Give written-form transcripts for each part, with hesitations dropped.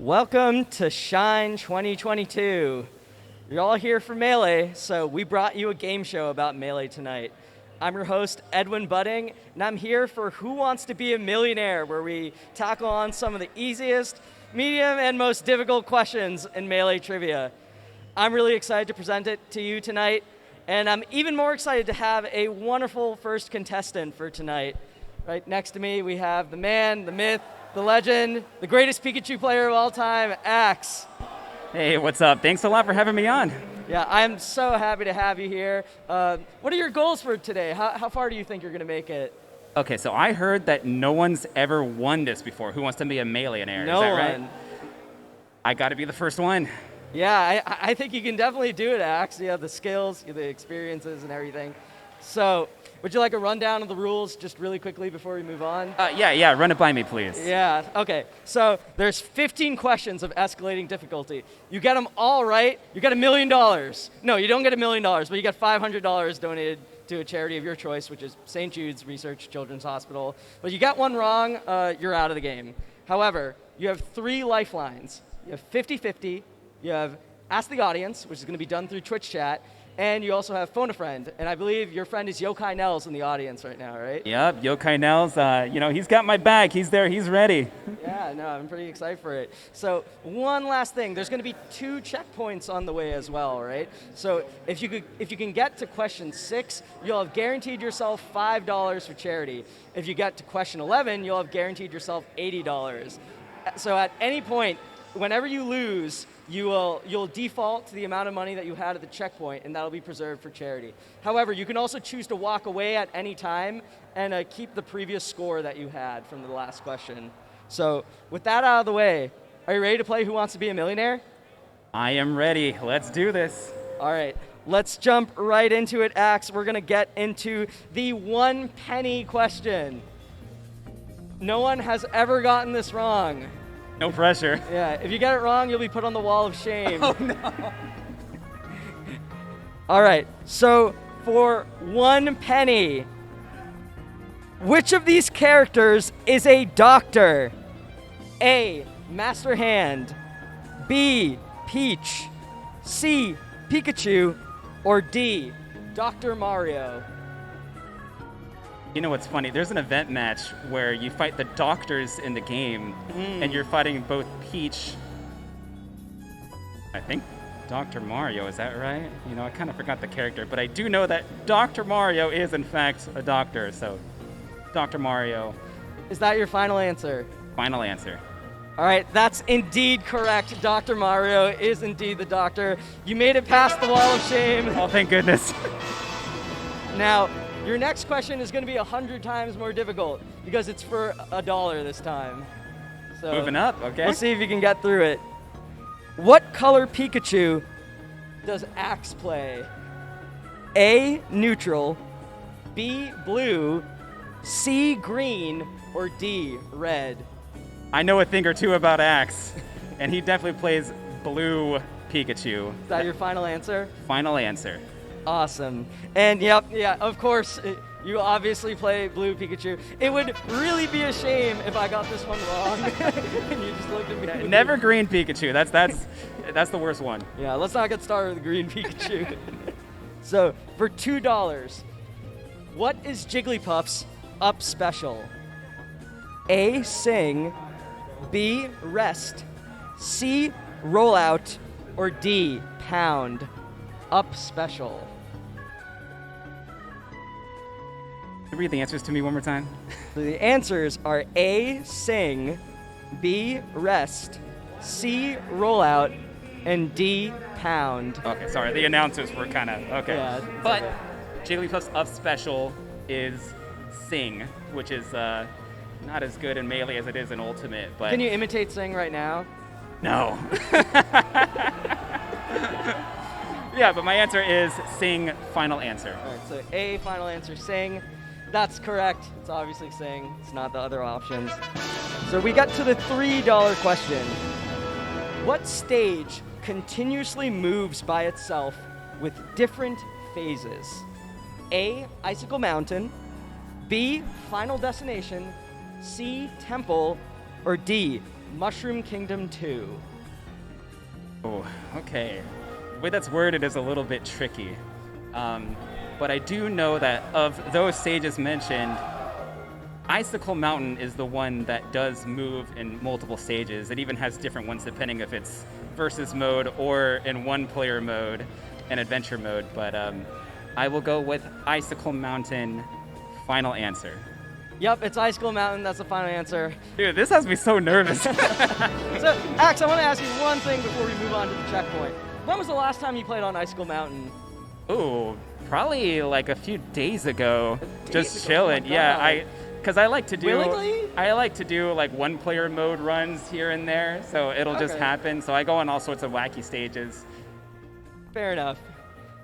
Welcome to Shine 2022. You're all here for Melee, so we brought you a game show about Melee tonight. I'm your host, Edwin Budding, and I'm here for Who Wants to Be a Millionaire, where we tackle on some of the easiest, medium, and most difficult questions in Melee trivia. I'm really excited to present it to you tonight, and I'm even more excited to have a wonderful first contestant for tonight. Right next to me, we have the man, the myth, the legend, the greatest Pikachu player of all time, Axe. Hey, what's up? Thanks a lot for having me on. Yeah, I'm so happy to have you here. What are your goals for today? How far do you think you're going to make it? Okay, so I heard that no one's ever won this before. Who wants to be a Meleeionaire? No Is that right? one. I got to be the first one. Yeah, I think you can definitely do it, Axe. You have the skills, you have the experiences, and everything. So, would you like a rundown of the rules just really quickly before we move on? Yeah, run it by me, please. Yeah, okay. So there's 15 questions of escalating difficulty. You get them all right, you get $1 million. No, you don't get $1 million, but you get $500 donated to a charity of your choice, which is St. Jude's Research Children's Hospital. But you get one wrong, you're out of the game. However, you have 3 lifelines. You have 50-50, you have Ask the Audience, which is going to be done through Twitch chat, and you also have Phone a Friend. And I believe your friend is Yokai Nels in the audience right now, right? Yep, Yokai Nels, he's got my back. He's there, he's ready. Yeah, no, I'm pretty excited for it. So one last thing, there's going to be 2 checkpoints on the way as well, right? So if you can get to question 6, you'll have guaranteed yourself $5 for charity. If you get to question 11, you'll have guaranteed yourself $80. So at any point, whenever you lose, you'll default to the amount of money that you had at the checkpoint, and that'll be preserved for charity. However, you can also choose to walk away at any time and keep the previous score that you had from the last question. So with that out of the way, are you ready to play Who Wants to Be a Millionaire? I am ready. Let's do this. All right, let's jump right into it, Axe. We're going to get into the 1 penny question. No one has ever gotten this wrong. No pressure. Yeah, if you get it wrong, you'll be put on the wall of shame. Oh, no. All right, so for 1 penny, which of these characters is a doctor? A, Master Hand, B, Peach, C, Pikachu, or D, Dr. Mario? You know what's funny? There's an event match where you fight the doctors in the game, and you're fighting both Peach, I think Dr. Mario, is that right? You know, I kind of forgot the character, but I do know that Dr. Mario is in fact a doctor, so Dr. Mario. Is that your final answer? Final answer. All right, that's indeed correct. Dr. Mario is indeed the doctor. You made it past the wall of shame. Oh, thank goodness. Now, your next question is going to be 100 times more difficult because it's for $1 this time. So Moving up, okay. We'll see if you can get through it. What color Pikachu does Axe play? A, neutral, B, blue, C, green, or D, red? I know a thing or two about Axe, and he definitely plays blue Pikachu. Is that your final answer? Final answer. Awesome. And yeah, of course, you obviously play blue Pikachu. It would really be a shame if I got this one wrong and you just looked at me. Never green Pikachu. That's the worst one. Yeah, let's not get started with the green Pikachu. So, for $2, what is Jigglypuff's up special? A, sing, B, rest, C, roll out, or D, pound? Up special. Read the answers to me one more time. The answers are A, sing, B, rest, C, roll out, and D, pound. Okay, sorry. The announcers were kind of okay. Yeah, but okay. Jigglypuff's up special is sing, which is not as good in Melee as it is in Ultimate. But Can you imitate Sing right now? No. Yeah, but my answer is sing. Final answer. All right, so A, final answer, sing. That's correct. It's obviously sing. It's not the other options. So we got to the $3 question. What stage continuously moves by itself with different phases? A, Icicle Mountain, B, Final Destination, C, Temple, or D, Mushroom Kingdom 2. Oh, okay. The way that's worded is a little bit tricky. But I do know that of those stages mentioned, Icicle Mountain is the one that does move in multiple stages. It even has different ones depending if it's versus mode or in one-player mode and adventure mode. But I will go with Icicle Mountain. Final answer. Yep, it's Icicle Mountain. That's the final answer. Dude, this has me so nervous. So, Axe, I want to ask you one thing before we move on to the checkpoint. When was the last time you played on Icicle Mountain? Ooh, probably like a few days ago. Just ago? chilling. Oh my Yeah, God. because I like to do Willingly? I like to do like one-player mode runs here and there, so it'll just Okay. happen. So I go on all sorts of wacky stages. Fair enough.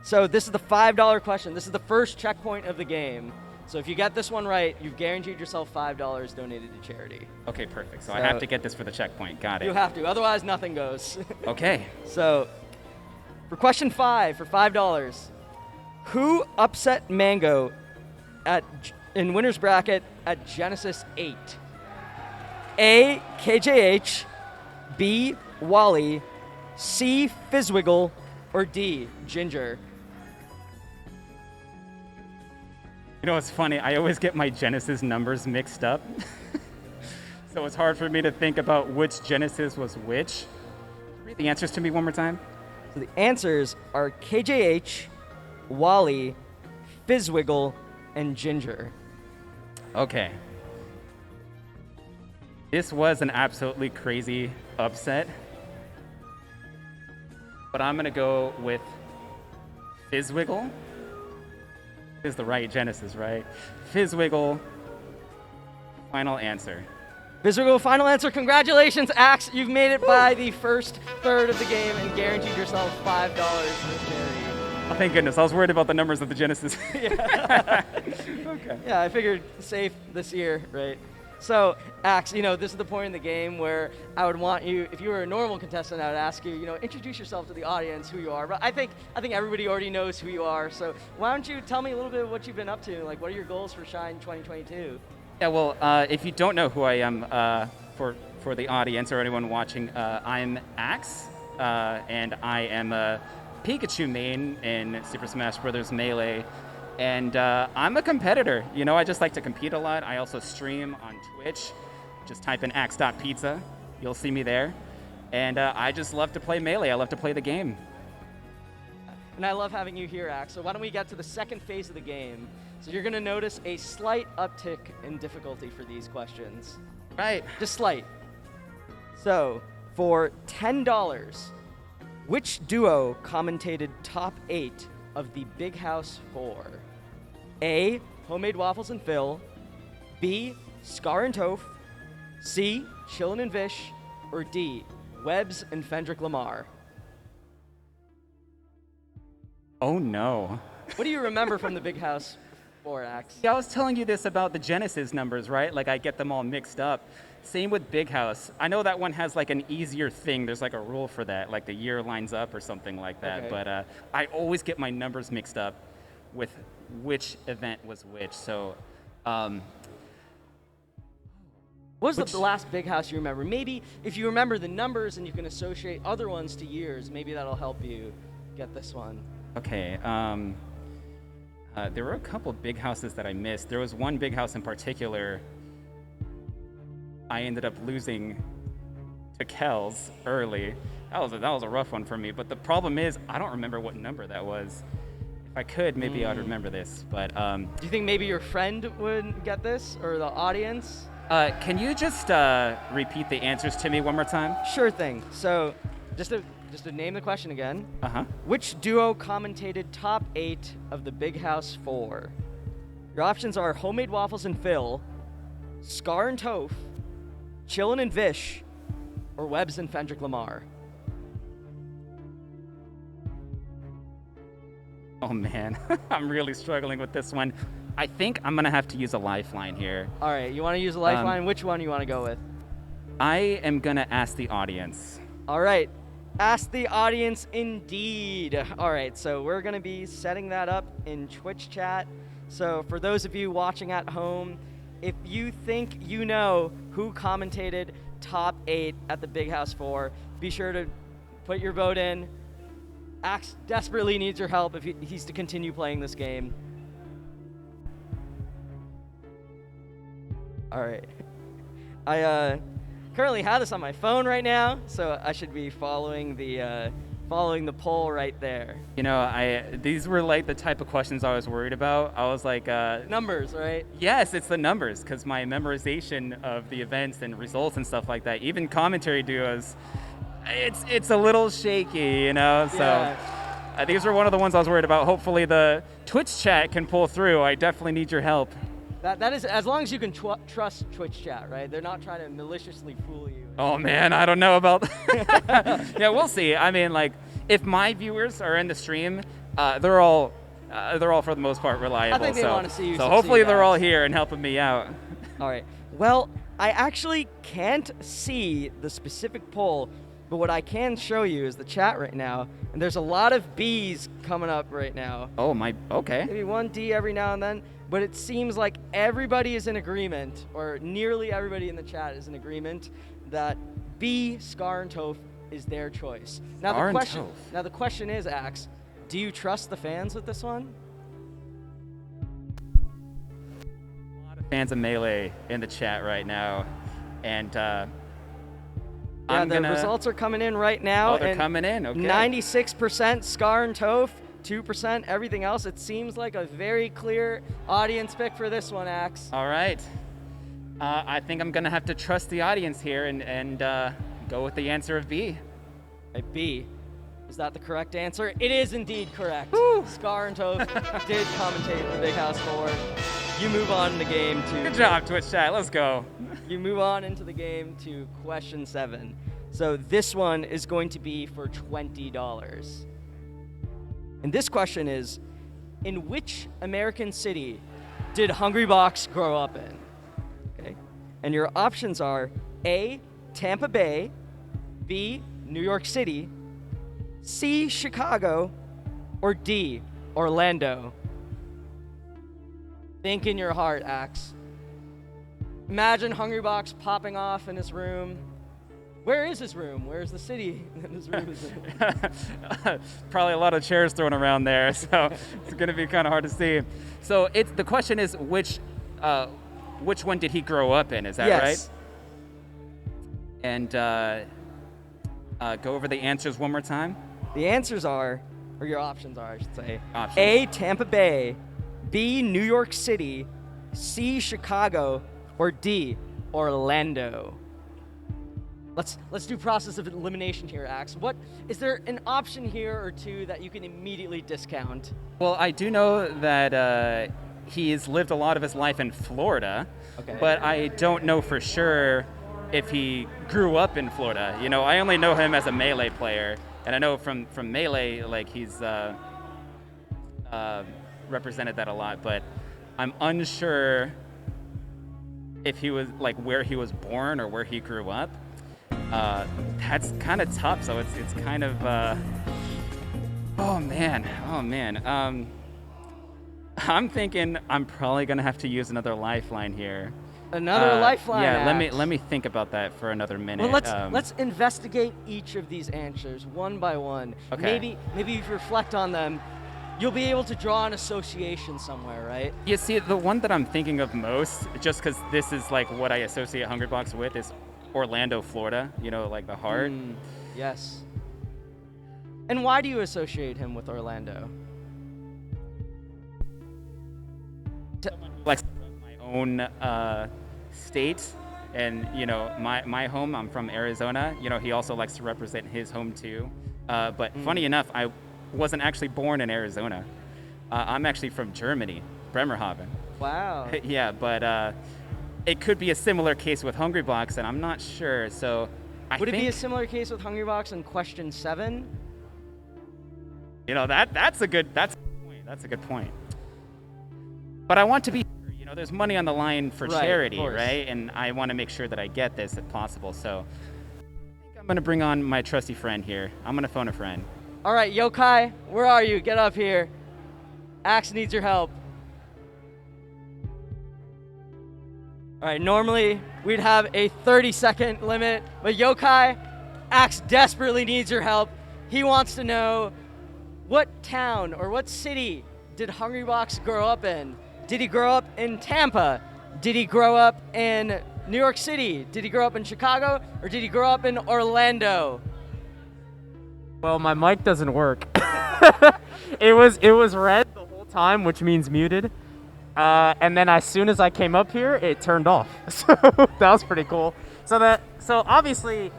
So this is the $5 question. This is the first checkpoint of the game. So if you get this one right, you've guaranteed yourself $5 donated to charity. Okay, perfect. So I So- have to get this for the checkpoint. Got You it. have to, otherwise nothing goes. Okay. So for question 5 for $5, who upset Mango in winner's bracket at Genesis 8? A, KJH, B, Wally, C, Fizzwiggle, or D, Ginger? You know what's funny? I always get my Genesis numbers mixed up. So it's hard for me to think about which Genesis was which. Read the answers to me one more time. So the answers are KJH, Wally, Fizzwiggle, and Ginger. Okay. This was an absolutely crazy upset. But I'm going to go with Fizzwiggle. Is the right Genesis, right? Fizzwiggle. Final answer. Fizzwiggle, final answer. Congratulations, Axe. You've made it by the first third of the game and guaranteed yourself $5 for charity. Oh, thank goodness. I was worried about the numbers of the Genesis. Yeah. Okay. Yeah, I figured safe this year, right? So, Axe, this is the point in the game where I would want you, if you were a normal contestant, I would ask you, introduce yourself to the audience, who you are. But I think everybody already knows who you are. So why don't you tell me a little bit of what you've been up to? Like, what are your goals for Shine 2022? Yeah, well, if you don't know who I am, for the audience or anyone watching, I'm Axe, and I am a Pikachu main in Super Smash Bros. Melee. And I'm a competitor. I just like to compete a lot. I also stream on Twitch. Just type in axe.pizza. You'll see me there. And I just love to play Melee. I love to play the game. And I love having you here, Axe. So why don't we get to the second phase of the game? So you're going to notice a slight uptick in difficulty for these questions. Right. Just slight. So, for $10, which duo commentated top 8 of the Big House 4? A, Homemade Waffles and Phil, B, Scar and Toph, C, Chillin' and Vish, or D, Webbs and Fendrick Lamar? Oh, no. What do you remember from the Big House 4, Axe? Yeah, I was telling you this about the Genesis numbers, right? Like, I get them all mixed up. Same with Big House. I know that one has, like, an easier thing. There's, like, a rule for that, like the year lines up or something like that. Okay. But I always get my numbers mixed up with which event was which. So, What was the last Big House you remember? Maybe if you remember the numbers and you can associate other ones to years, maybe that'll help you get this one. okay. There were a couple big houses that I missed. There was one big house in particular I ended up losing to Kells early. That was a rough one for me. But the problem is, I don't remember what number that was. If I could, maybe I'd remember this. But Do you think maybe your friend would get this, or the audience? can you just repeat the answers to me one more time? Sure thing. So, just to name the question again. Uh-huh. Which duo commentated top 8 of the Big House 4? Your options are Homemade Waffles and Phil, Scar and Toph, Chillin' and Vish, or Webbs and Fendrick Lamar. Oh, man. I'm really struggling with this one. I think I'm going to have to use a lifeline here. All right, you want to use a lifeline? Which one you want to go with? I am going to ask the audience. All right, ask the audience indeed. All right, so we're going to be setting that up in Twitch chat. So for those of you watching at home, if you think you know who commentated top 8 at the Big House 4. Be sure to put your vote in. Axe desperately needs your help if he's to continue playing this game. All right. I currently have this on my phone right now, so I should be following the poll right there. You know, these were like the type of questions I was worried about. I was like, numbers, right? Yes, it's the numbers, because my memorization of the events and results and stuff like that, even commentary duos, it's a little shaky, you know. So Yeah. these were one of the ones I was worried about. Hopefully the Twitch chat can pull through. I definitely need your help. That is, as long as you can trust Twitch chat, right? They're not trying to maliciously fool you. Oh man, I don't know about that. Yeah, we'll see. I mean, like, if my viewers are in the stream, they're all for the most part reliable. I think they want to see you So succeed, hopefully they're all Alex. here and helping me out. All right. Well, I actually can't see the specific poll, but what I can show you is the chat right now, and there's a lot of B's coming up right now. Oh my, okay. Maybe one D every now and then, but it seems like everybody is in agreement, or nearly everybody in the chat is in agreement, that B, Scar and Toph, is their choice. Now Scar and the question is, Axe, do you trust the fans with this one? A lot of fans of Melee in the chat right now, and Yeah, the results are coming in right now. Oh, they're and coming in, okay. 96% Scar and Toph, 2% everything else. It seems like a very clear audience pick for this one, Axe. All right. I think I'm gonna have to trust the audience here and go with the answer of B. B. Is that the correct answer? It is indeed correct. Woo! Scar and Toph did commentate the Big House 4. You move on in the game to... Good job, Twitch chat. Let's go. You move on into the game to question 7. So this one is going to be for $20. And this question is, in which American city did Hungrybox grow up in? Okay. And your options are A, Tampa Bay, B, New York City, C, Chicago, or D, Orlando. Think in your heart, Axe. Imagine Hungrybox popping off in his room. Where is his room? Where's the city that his room is in? Probably a lot of chairs thrown around there, so it's gonna be kind of hard to see. So the question is which one did he grow up in? Is that Yes. right? And go over the answers one more time. The answers are, or your options are, I should say. Options. A, Tampa Bay, B, New York City, C, Chicago, or D, Orlando. Let's do process of elimination here, Axe. What is there an option here or two that you can immediately discount? Well, I do know that he's lived a lot of his life in Florida, Okay. but I don't know for sure if he grew up in Florida. You know, I only know him as a Melee player, and I know from Melee, like, he's represented that a lot, but I'm unsure if he was, like, where he was born or where he grew up. That's kind of tough, so it's kind of, oh man. I'm thinking I'm probably gonna have to use another lifeline here. Another lifeline. Yeah, Axe. let me think about that for another minute. Well, let's investigate each of these answers one by one. Okay. Maybe if you reflect on them, you'll be able to draw an association somewhere, right? You see, the one that I'm thinking of most, just because this is like what I associate Hungrybox with, is Orlando, Florida. You know, like the heart. Yes. And why do you associate him with Orlando? Like my own state, and you know, my home. I'm from Arizona. You know, he also likes to represent his home too. But funny enough, I wasn't actually born in Arizona. I'm actually from Germany, Bremerhaven. Wow. Yeah, but it could be a similar case with Hungrybox, and I'm not sure. So Would it be a similar case with Hungrybox in question 7? You know, that's a good point. But I want to be sure, you know, there's money on the line for Right, charity, of course. right? And I want to make sure that I get this if possible. So I think I'm going to bring on my trusty friend here. I'm going to phone a friend. All right, Yokai, where are you? Get up here. Axe needs your help. All right, normally we'd have a 30-second limit, but Yokai, Axe desperately needs your help. He wants to know, what town or what city did Hungrybox grow up in? Did he grow up in Tampa? Did he grow up in New York City? Did he grow up in Chicago? Or did he grow up in Orlando? Well, my mic doesn't work. It was red the whole time, which means muted. And then as soon as I came up here, it turned off. So that was pretty cool. So obviously,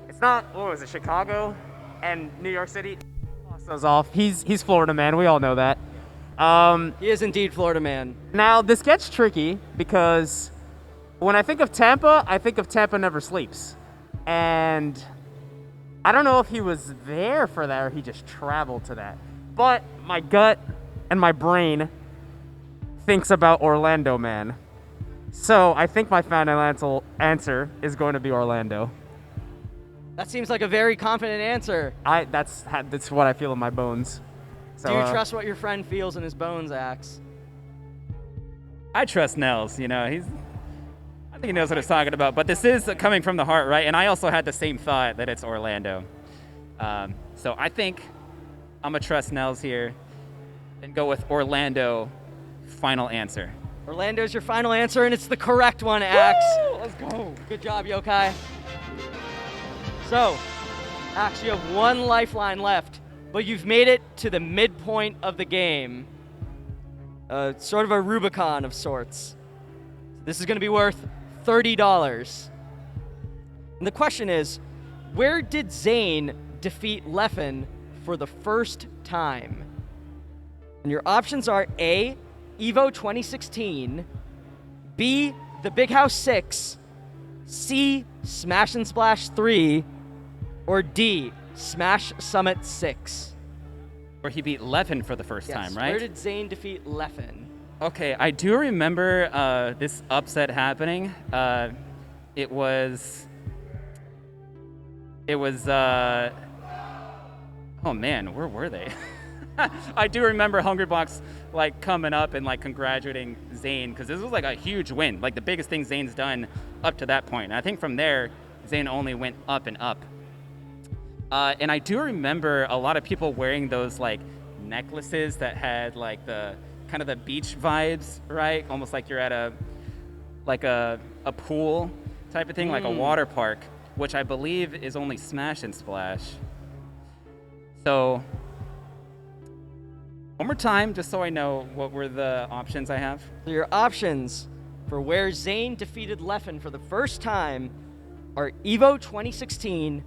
it's not, what was it, Chicago and New York City? Toss those off. He's Florida man. We all know that. He is indeed Florida man. Now this gets tricky because when I think of Tampa Never Sleeps, and I don't know if he was there for that or he just traveled to that. But my gut and my brain thinks about Orlando man. So I think my final answer is going to be Orlando. That seems like a very confident answer. That's what I feel in my bones. So, do you trust what your friend feels in his bones, Axe? I trust Nels. You know, I think he knows what he's talking about. But this is coming from the heart, right? And I also had the same thought that it's Orlando. So I think I'm gonna trust Nels here and go with Orlando. Final answer. Orlando's your final answer, and it's the correct one, Axe. Woo! Let's go. Good job, Yokai. So, Axe, you have one lifeline left, but you've made it to the midpoint of the game. Sort of a Rubicon of sorts. This is going to be worth $30. And the question is, where did Zayn defeat Leffen for the first time? And your options are A, Evo 2016, B, the Big House 6, C, Smash and Splash 3, or D, Smash Summit 6. Where he beat Leffen for the first time, right? Where did Zayn defeat Leffen? Okay, I do remember this upset happening. It was. Oh man, where were they? I do remember Hungrybox like coming up and like congratulating Zayn because this was like a huge win, like the biggest thing Zayn's done up to that point. And I think from there, Zayn only went up and up. And I do remember a lot of people wearing those like necklaces that had like the kind of the beach vibes, right? Almost like you're at a pool type of thing, like a water park, which I believe is only Smash and Splash. So one more time, just so I know, what were the options I have? So your options for where Zayn defeated Leffen for the first time are Evo 2016,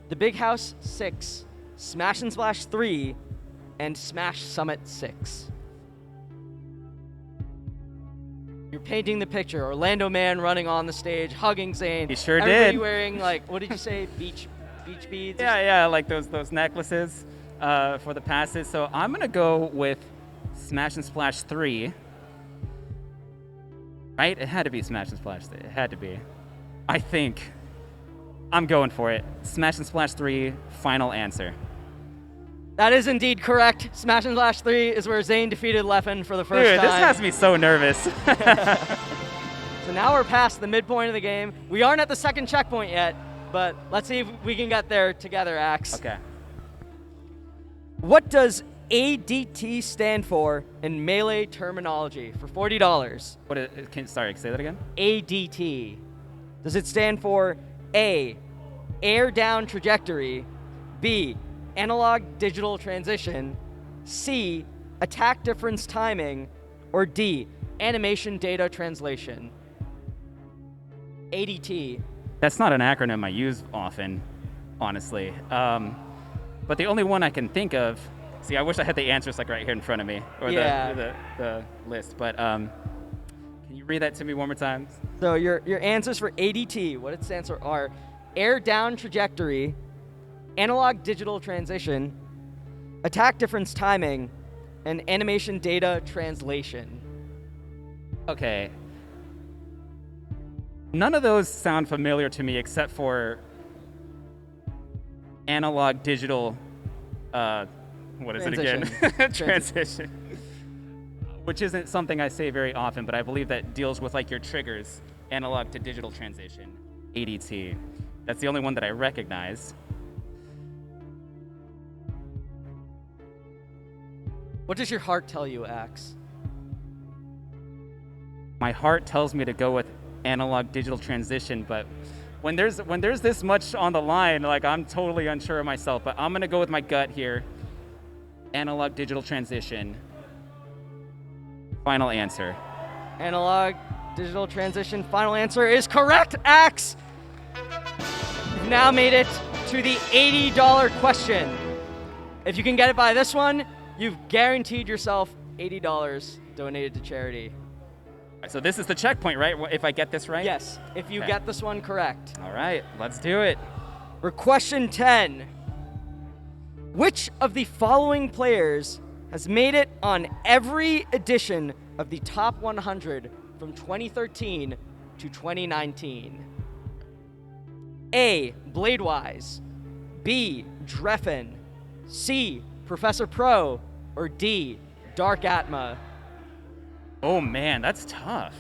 the Big House 6, Smash and Splash 3, and Smash Summit 6. You're painting the picture. Orlando man running on the stage, hugging Zayn. He sure Everybody did. wearing, like, what did you say? Beach beads? Yeah, like those necklaces for the passes. So I'm gonna go with Smash and Splash 3. Right? It had to be Smash and Splash 3. It had to be. I think I'm going for it. Smash and Splash 3, final answer. That is indeed correct. Smash and Splash 3 is where Zayn defeated Leffen for the first time. Dude, this has me so nervous. So now we're past the midpoint of the game. We aren't at the second checkpoint yet, but let's see if we can get there together, Axe. Okay. What does ADT stand for in Melee terminology for $40? Sorry, say that again? ADT. Does it stand for A, air down trajectory, B, analog digital transition, C, attack difference timing, or D, animation data translation? ADT. That's not an acronym I use often, honestly. But the only one I can think of, see, I wish I had the answers like right here in front of me, or the list, but can you read that to me one more time? So your answers for ADT, what it stands for, are air down trajectory, analog digital transition, attack difference timing, and animation data translation. Okay. None of those sound familiar to me except for analog digital, what is Transition. it again? Transition. Which isn't something I say very often, but I believe that deals with like your triggers analog to digital transition, ADT. That's the only one that I recognize. What does your heart tell you, Axe? My heart tells me to go with analog digital transition, but when there's this much on the line, like, I'm totally unsure of myself, but I'm gonna go with my gut here. Analog digital transition. Final answer. Analog digital transition. Final answer is correct, Axe. You've now made it to the $80 question. If you can get it by this one, you've guaranteed yourself $80 donated to charity. So this is the checkpoint, right? If I get this right? Yes, if you Okay. get this one correct. All right, let's do it. For question 10, which of the following players has made it on every edition of the Top 100 from 2013 to 2019? A. Bladewise, B. Dreffen, C. Professor Pro, or D. Dark Atma? Oh man, that's tough.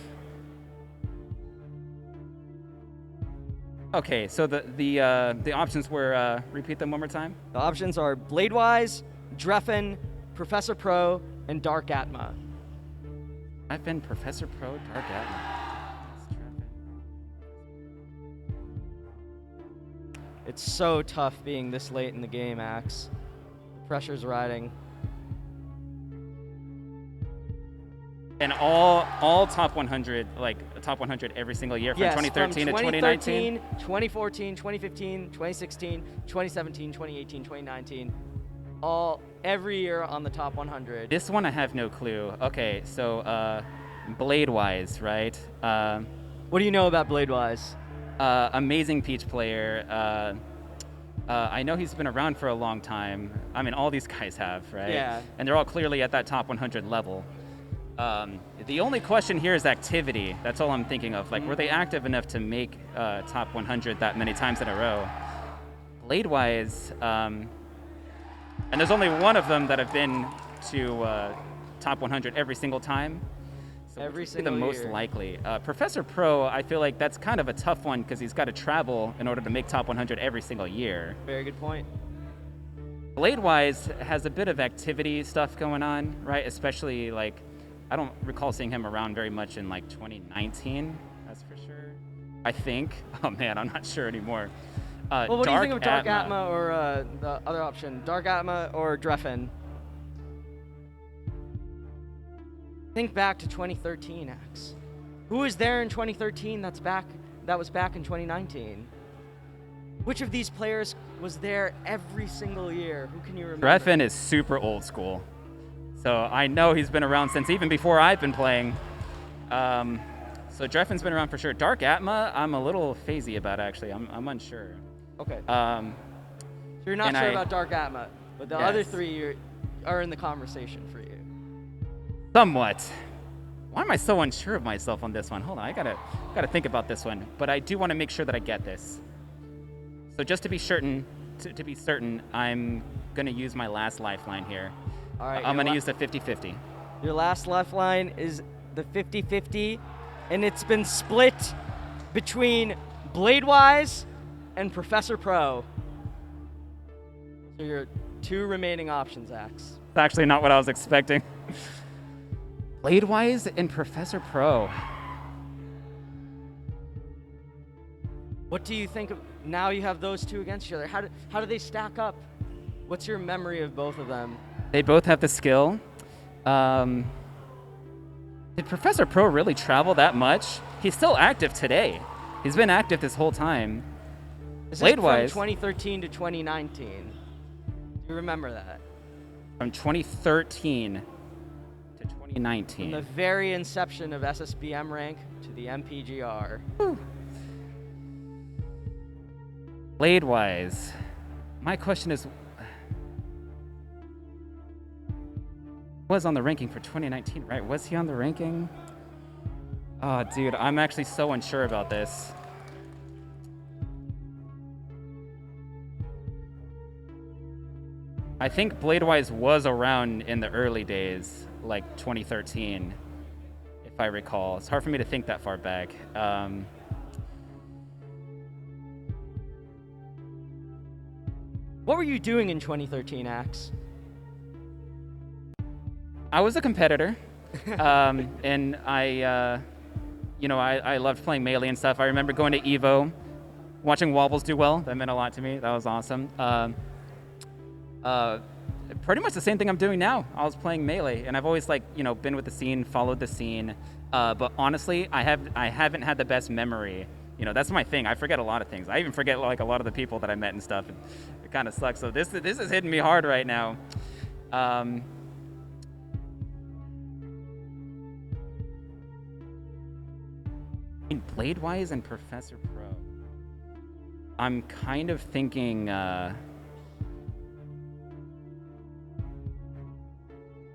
Okay, so the options were repeat them one more time. The options are Bladewise, Dreffen, Professor Pro, and Dark Atma. I've been Professor Pro, Dark Atma. It's so tough being this late in the game, Axe. The pressure's riding. And all top 100, like top 100 every single year from Yes, 2013 from to 2019. 2014, 2015, 2016, 2017, 2018, 2019. Every year on the top 100. This one I have no clue. Okay, so Bladewise, right? What do you know about Bladewise? Amazing Peach player. I know he's been around for a long time. I mean, all these guys have, right? Yeah. And they're all clearly at that top 100 level. The only question here is activity. That's all I'm thinking of. Like, were they active enough to make top 100 that many times in a row? Bladewise, and there's only one of them that have been to top 100 every single time. So Every which would be single the most year. likely. Professor Pro, I feel like that's kind of a tough one because he's got to travel in order to make top 100 every single year. Very good point. Bladewise has a bit of activity stuff going on, right? Especially, like, I don't recall seeing him around very much in, like, 2019, that's for sure. I think. Oh, man, I'm not sure anymore. Well, what do you think of Dark Atma. Atma or the other option? Dark Atma or Dreffen? Think back to 2013, Axe. Who was there in 2013 that was back in 2019? Which of these players was there every single year? Who can you remember? Leffen is super old school. So I know he's been around since even before I've been playing. So Dreffen's been around for sure. Dark Atma, I'm a little phasey about, actually. I'm unsure. Okay. So you're not sure about Dark Atma, but the other Yes. three are in the conversation for you. Somewhat. Why am I so unsure of myself on this one? Hold on, I gotta think about this one. But I do want to make sure that I get this. So just to be certain, I'm gonna use my last lifeline here. All right. I'm gonna use the 50-50. Your last lifeline is the 50-50, and it's been split between Bladewise and Professor Pro. So your two remaining options, Axe. It's actually not what I was expecting. Bladewise and Professor Pro. What do you think of, now you have those two against each other, how do they stack up? What's your memory of both of them? They both have the skill. Did Professor Pro really travel that much? He's still active today. He's been active this whole time. This is from Bladewise, 2013 to 2019. Do you remember that? from 2013 to From 2019. the very inception of SSBM rank to the MPGR. Bladewise. My question is, was on the ranking for 2019, right? Was he on the ranking? Oh, dude, I'm actually so unsure about this. I think Bladewise was around in the early days, like 2013. If if I recall. It's hard for me to think that far back. What were you doing in 2013, Axe? I was a competitor, and I loved playing Melee and stuff. I remember going to Evo, watching Wobbles do well. That meant a lot to me. That was awesome. Pretty much the same thing I'm doing now. I was playing Melee, and I've always been with the scene, followed the scene. But honestly, I haven't had the best memory. That's my thing. I forget a lot of things. I even forget a lot of the people that I met and stuff. It kind of sucks. So this is hitting me hard right now. Blade-wise and Professor Pro. I'm kind of thinking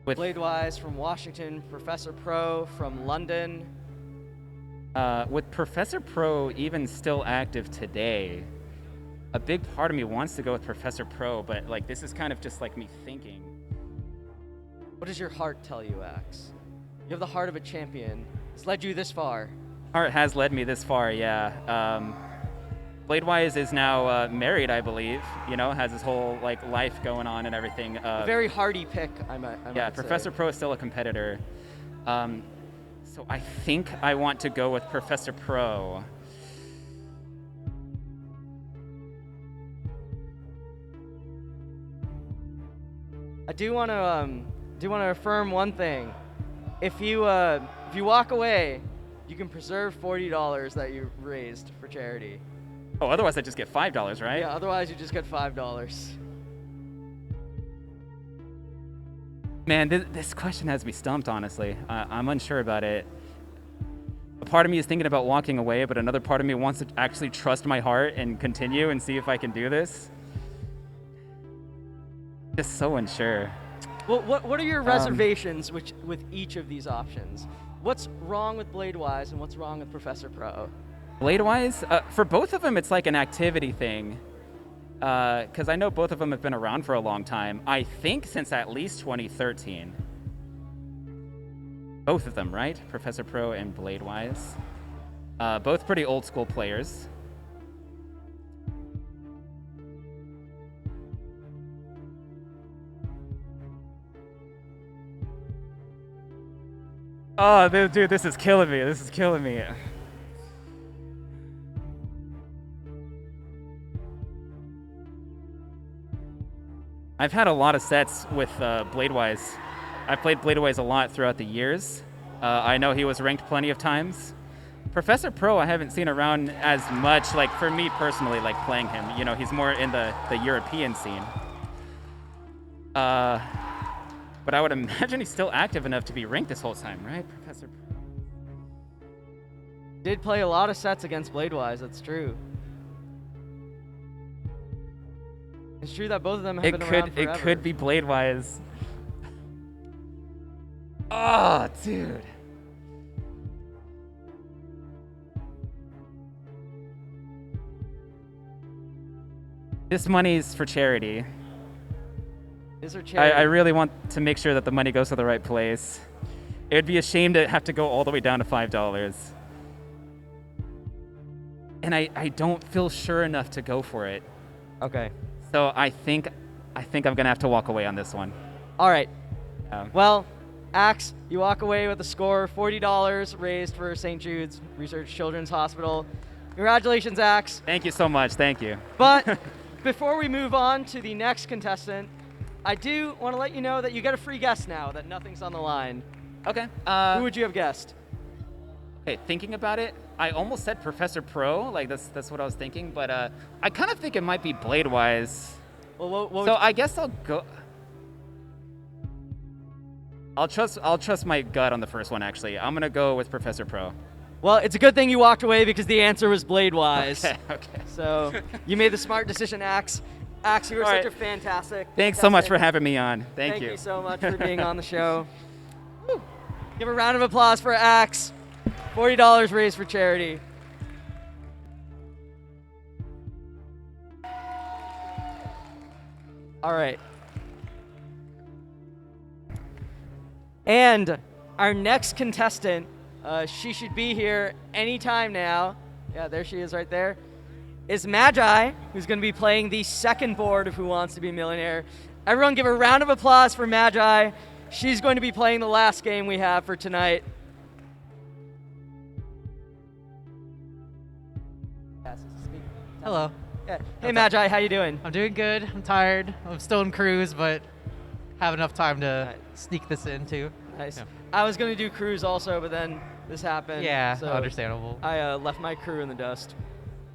with Blade-wise from Washington, Professor Pro from London. with Professor Pro even still active today, a big part of me wants to go with Professor Pro, but this is kind of just me thinking. What does your heart tell you, Axe? You have the heart of a champion. It's led you this far. Heart has led me this far, yeah. Bladewise is now married, I believe. Has his whole life going on and everything. A very hardy pick, I might Professor say. Pro is still a competitor. So I think I want to go with Professor Pro. I do want to affirm one thing. If you walk away, you can preserve $40 that you raised for charity. Oh, otherwise I just get $5, right? Yeah, otherwise you just get $5. Man, this question has me stumped, honestly. I'm unsure about it. A part of me is thinking about walking away, but another part of me wants to actually trust my heart and continue and see if I can do this. Just so unsure. Well, what are your reservations with each of these options? What's wrong with Bladewise and what's wrong with Professor Pro? Blade-wise, for both of them, it's like an activity thing. Because I know both of them have been around for a long time. I think since at least 2013. Both of them, right? Professor Pro and Blade-wise. Both pretty old school players. Oh, dude, this is killing me. This is killing me. I've had a lot of sets with Bladewise. I've played Bladewise a lot throughout the years. I know he was ranked plenty of times. Professor Pro, I haven't seen around as much, for me personally, playing him. He's more in the European scene. But I would imagine he's still active enough to be ranked this whole time, right, Professor Pro? Did play a lot of sets against Bladewise, that's true. It's true that both of them have been around forever. It could be Bladewise. Oh, dude. This money's for charity. Is there charity? I really want to make sure that the money goes to the right place. It would be a shame to have to go all the way down to $5. And I don't feel sure enough to go for it. Okay. So I think I'm gonna have to walk away on this one. All right. Well, Axe, you walk away with a score $40 raised for St. Jude's Research Children's Hospital. Congratulations, Axe. Thank you so much. Thank you. But before we move on to the next contestant, I do want to let you know that you get a free guess now, that nothing's on the line. Okay. Who would you have guessed? Okay, thinking about it, I almost said Professor Pro. That's what I was thinking, but I kind of think it might be Bladewise. Well, so I guess I'll go. I'll trust my gut on the first one. Actually, I'm gonna go with Professor Pro. Well, it's a good thing you walked away because the answer was Bladewise. Okay. So you made the smart decision, Axe. Axe, you were such a fantastic. Thanks so much for having me on. Thank you. Thank you so much for being on the show. Give a round of applause for Axe. $40 raised for charity. All right. And our next contestant She should be here anytime now. Yeah, there she is right there. Is Magi, who's going to be playing the second board of Who Wants to Be a Millionaire. Everyone give a round of applause for Magi. She's going to be playing the last game we have for tonight. Hello. Yeah. Hey, Magi, how you doing? I'm doing good. I'm tired. I'm still in cruise, but have enough time to sneak this in too. Nice. Yeah. I was going to do cruise also, but then this happened. Yeah, so understandable. I left my crew in the dust.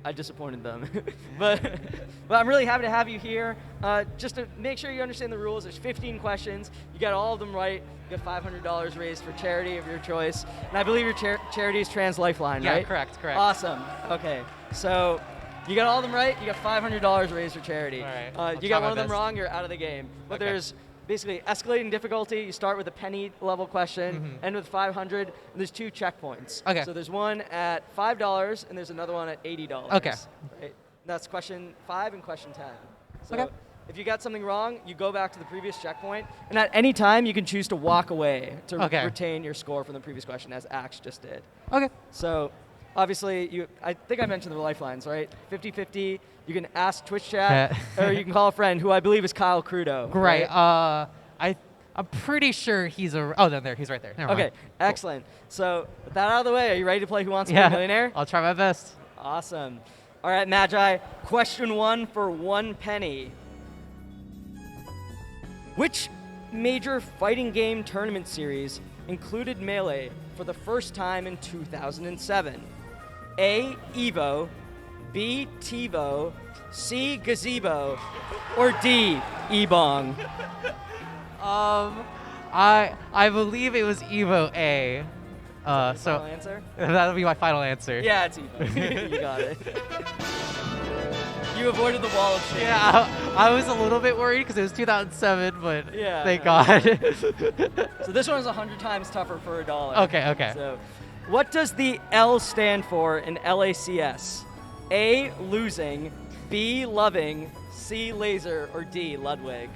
I disappointed them. but I'm really happy to have you here. Just to make sure you understand the rules, there's 15 questions. You got all of them right. You get $500 raised for charity of your choice. And I believe your charity is Trans Lifeline, Yeah, right? correct. Awesome. Okay. So you got all of them right, you got $500 raised for charity. All right. You I'll got try one of my them best. wrong, you're out of the game. But Okay. there's basically escalating difficulty. You start with a penny level question, end with 500, and there's 2 checkpoints. Okay. So there's one at $5 and there's another one at $80. Okay. Right? That's question 5 and question 10. So Okay. if you got something wrong, you go back to the previous checkpoint, and at any time you can choose to walk away to Okay. retain your score from the previous question, as Axe just did. Okay. So obviously, I think I mentioned the lifelines, right? 50-50. You can ask Twitch chat, or you can call a friend, who I believe is Kyle Crudo. Great. I'm pretty sure he's oh, there. He's right there. Never Okay, mind. excellent. So with that out of the way, are you ready to play Who Wants to Be Yeah. a Millionaire? I'll try my best. Awesome. All right, Magi, question 1 for 1 penny. Which major fighting game tournament series included Melee for the first time in 2007? A, Evo, B, TiVo, C, Gazebo, or D, Ebong? I believe it was Evo A. Final So answer? that'll be my final answer. Yeah, it's Evo. You got it. You avoided the wall of shame. Yeah, I was a little bit worried because it was 2007, but Yeah, thank yeah. God. So this one is 100 times tougher for $1. Okay. So, what does the L stand for in LACS? A, losing, B, loving, C, laser, or D, Ludwig?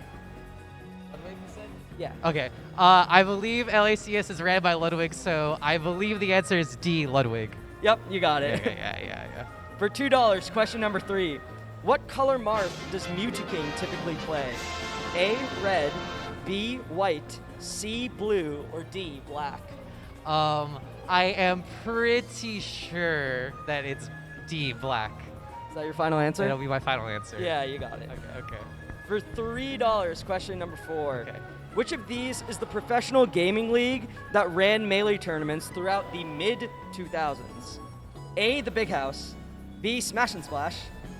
Ludwig, you said? Yeah. Okay. I believe LACS is ran by Ludwig, so I believe the answer is D, Ludwig. Yep, you got it. Yeah. For $2, question number 3. What color Marth does Mewtwo typically play? A, red, B, white, C, blue, or D, black? I am pretty sure that it's D, black. Is that your final answer? That'll be my final answer. Yeah, you got it. Okay. For $3, question number 4. Okay. Which of these is the professional gaming league that ran Melee tournaments throughout the mid-2000s? A, the Big House, B, Smash and Splash,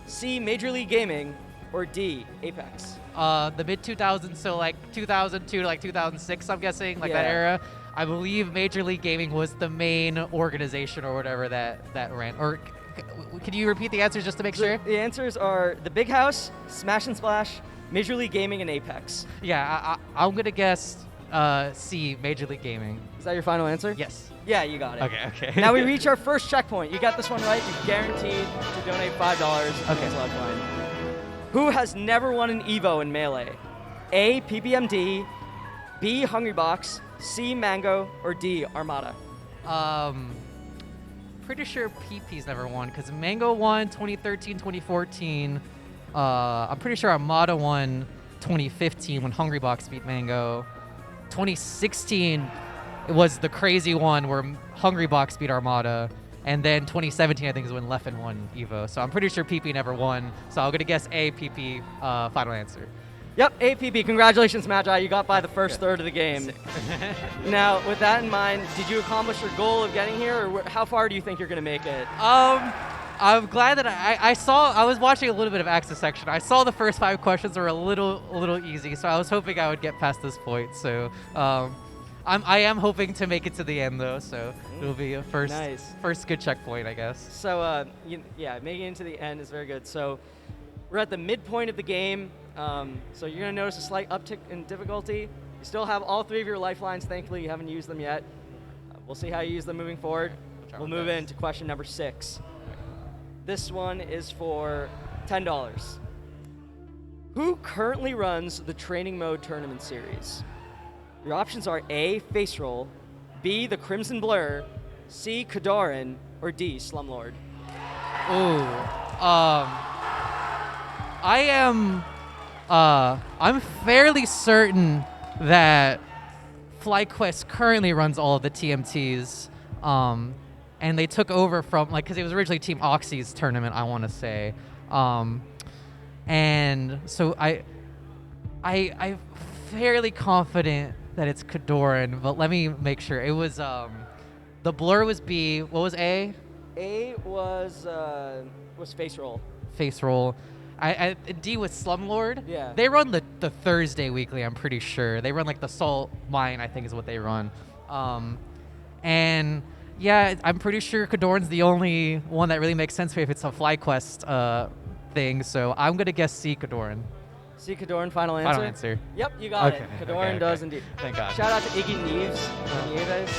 C, Major League Gaming, or D, Apex? The mid 2000s, so like 2002 to like 2006, I'm guessing, like that Yeah. era. I believe Major League Gaming was the main organization or whatever that ran. Or can you repeat the answers just to make sure? The answers are the Big House, Smash and Splash, Major League Gaming, and Apex. Yeah, I'm gonna guess C, Major League Gaming. Is that your final answer? Yes. Yeah, you got it. Okay. Now we reach our first checkpoint. You got this one right, you're guaranteed to donate $5 to Okay. Trans Lifeline. Who has never won an Evo in Melee? A, PPMD, B, Hungrybox, C, Mango, or D, Armada? Pretty sure PP's never won because Mango won 2013, 2014. I'm pretty sure Armada won 2015 when Hungrybox beat Mango. 2016 it was the crazy one where Hungrybox beat Armada. And then 2017, I think, is when Leffen won Evo. So I'm pretty sure PP never won. So I'm going to guess A, PP, final answer. Yep, APB. Congratulations, Magi. You got by the first third of the game. Now, with that in mind, did you accomplish your goal of getting here, or how far do you think you're going to make it? I'm glad that I was watching a little bit of Access Section. I saw the first 5 questions were a little easy, so I was hoping I would get past this point. So I am hoping to make it to the end, though, so it'll be a first good checkpoint, I guess. So, yeah, making it to the end is very good. So we're at the midpoint of the game. So you're going to notice a slight uptick in difficulty. You still have all 3 of your lifelines. Thankfully, you haven't used them yet. We'll see how you use them moving forward. We'll move into question number 6. This one is for $10. Who currently runs the Training Mode Tournament Series? Your options are A, Face Roll, B, the Crimson Blur, C. Kadoran, or D. Slumlord? Ooh. I'm fairly certain that FlyQuest currently runs all of the TMTs. And they took over from, like, because it was originally Team Oxy's tournament, I want to say. And so I'm fairly confident that it's Kadoran, but let me make sure. It was, the blur was B. What was A? A was Face Roll. Face Roll. D was Slumlord. Yeah. They run the Thursday weekly, I'm pretty sure. They run like the Salt Mine, I think is what they run. And yeah, I'm pretty sure Kadoran's the only one that really makes sense for me if it's a FlyQuest thing. So I'm gonna guess C, Kadoran. C. Kadoran, final answer? Final answer. Yep, you got Okay, it. Kadoran okay. does indeed. Thank God. Shout out to Iggy Neves. Nieves.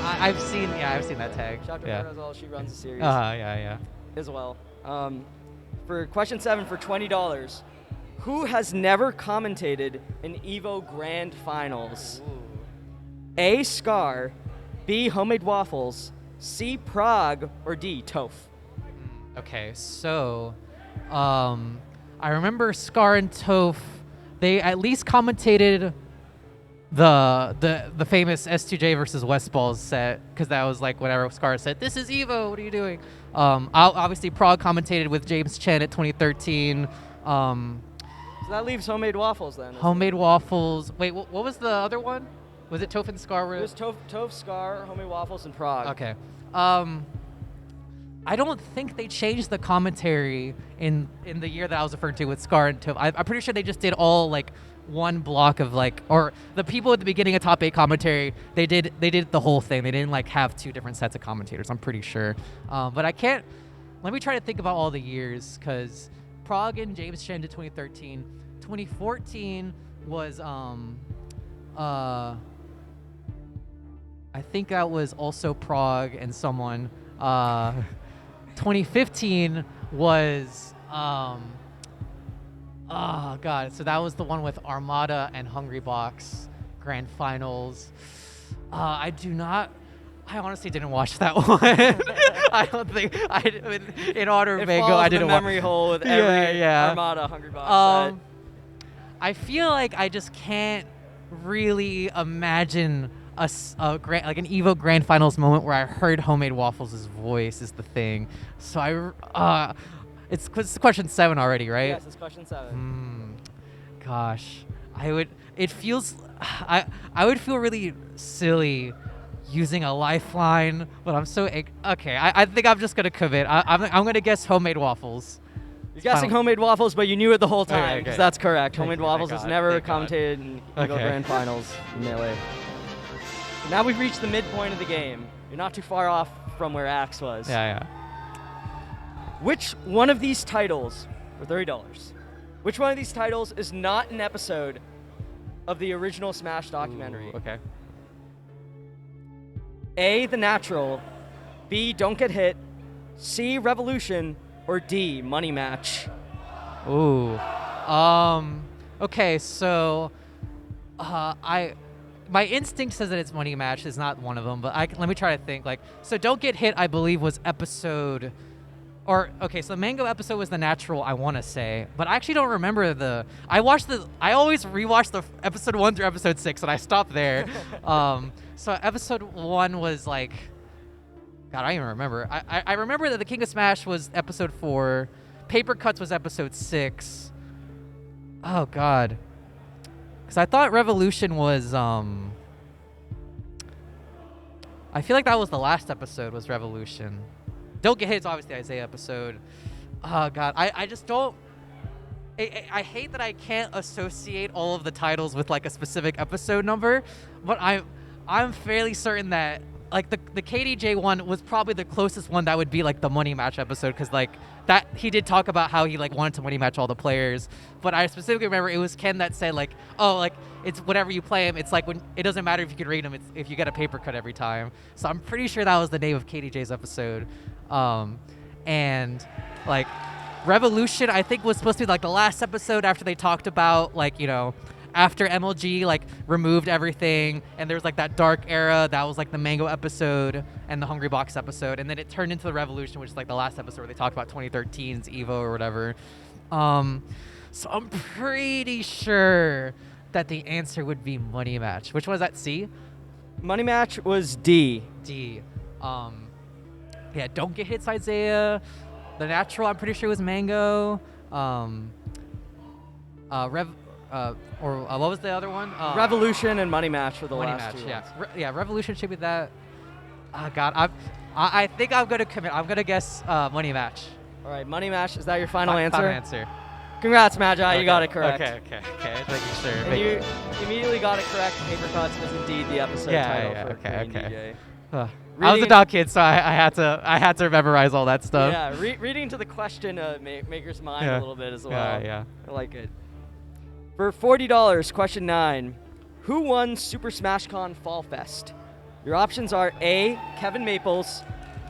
I've seen that tag. Shout out to her as well. She runs the series Yeah. as well. For question 7 for $20, who has never commentated an EVO Grand Finals? A. Scar, B. Homemade Waffles, C. Prague, or D. Toph? Okay, so I remember Scar and Toph, they at least commentated the famous S2J versus Westballs set, because that was like whenever Scar said, "This is Evo, what are you doing?" Obviously Prague commentated with James Chen at 2013. So that leaves Homemade Waffles then. Homemade Waffles. Wait, what was the other one? Was it Toph and Scar? It was Toph, Scar, Homemade Waffles, and Prague. Okay. I don't think they changed the commentary in the year that I was referring to with Scar and Toph. I'm pretty sure they just did all like one block of like, or the people at the beginning of Top 8 commentary, they did the whole thing. They didn't like have two different sets of commentators, I'm pretty sure. But I can't, let me try to think about all the years, because Prague and James Chen did 2013. 2014 was, I think that was also Prague and someone. 2015 was, oh god, so that was the one with Armada and Hungrybox Grand Finals. I honestly didn't watch that one. I don't think in honor of Mango, I didn't watch. Memory hole with every Armada Hungrybox set. I feel like I just can't really imagine like an EVO Grand Finals moment where I heard Homemade Waffles' voice is the thing. So it's question 7 already, right? Yes, it's question 7. Gosh, I would feel really silly using a lifeline, but I'm so okay. I think I'm just gonna commit. I'm gonna guess Homemade Waffles. You're guessing Homemade Waffles, but you knew it the whole time, because Okay. that's correct. Thank Homemade you, Waffles thank has God, never thank God. commentated in EVO Grand Finals in Melee. Now we've reached the midpoint of the game. You're not too far off from where Axe was. Yeah. Which one of these titles, for $30, which one of these titles is not an episode of the original Smash documentary? Ooh, okay. A, The Natural, B, Don't Get Hit, C, Revolution, or D, Money Match? Ooh. Okay, so my instinct says that it's Money Match. Is not one of them, but let me try to think. Like, so Don't Get Hit, I believe, was episode, or okay, so the Mango episode was The Natural, I want to say, but I actually don't remember I always rewatch the episode 1 through episode 6, and I stopped there. So episode 1 was like, God, I don't even remember. I remember that the King of Smash was episode 4, Paper Cuts was episode 6. Oh God. Because I thought Revolution was, I feel like that was the last episode, was Revolution. Don't Get Hit is obviously the Isaiah episode. Oh God, I just don't, I hate that I can't associate all of the titles with like a specific episode number, but I'm fairly certain that like the KDJ one was probably the closest one that would be like the Money Match episode, because like that he did talk about how he like wanted to money match all the players, but I specifically remember it was Ken that said like, oh, like it's whenever you play him, it's like when it doesn't matter if you can read him, it's if you get a paper cut every time. So I'm pretty sure that was the name of KDJ's episode. And like Revolution, I think, was supposed to be like the last episode after they talked about like, you know, after MLG like removed everything, and there's like that dark era that was like the Mango episode and the Hungrybox episode, and then it turned into the Revolution, which is like the last episode where they talked about 2013's Evo or whatever. So I'm pretty sure that the answer would be Money Match. Which was that, C? Money Match was D. D. Yeah, Don't Get Hits Isaiah. The Natural, I'm pretty sure was Mango. What was the other one? Revolution and Money Match were the Money last Match, two yeah. ones. Yeah, Revolution should be that. Oh, God. I think I'm going to commit. I'm going to guess Money Match. All right, Money Match. Is that your final answer? Final answer. Congrats, Magi. Okay. You got it correct. Okay. Making sure. And you immediately got it correct. Paper Cuts was indeed the episode title for okay. DJ. I was a dog kid, so I had to memorize all that stuff. Yeah, reading to the question maker's mind a little bit as well. Yeah. I like it. For $40, question 9. Who won Super Smash Con Fall Fest? Your options are A, Kevin Maples,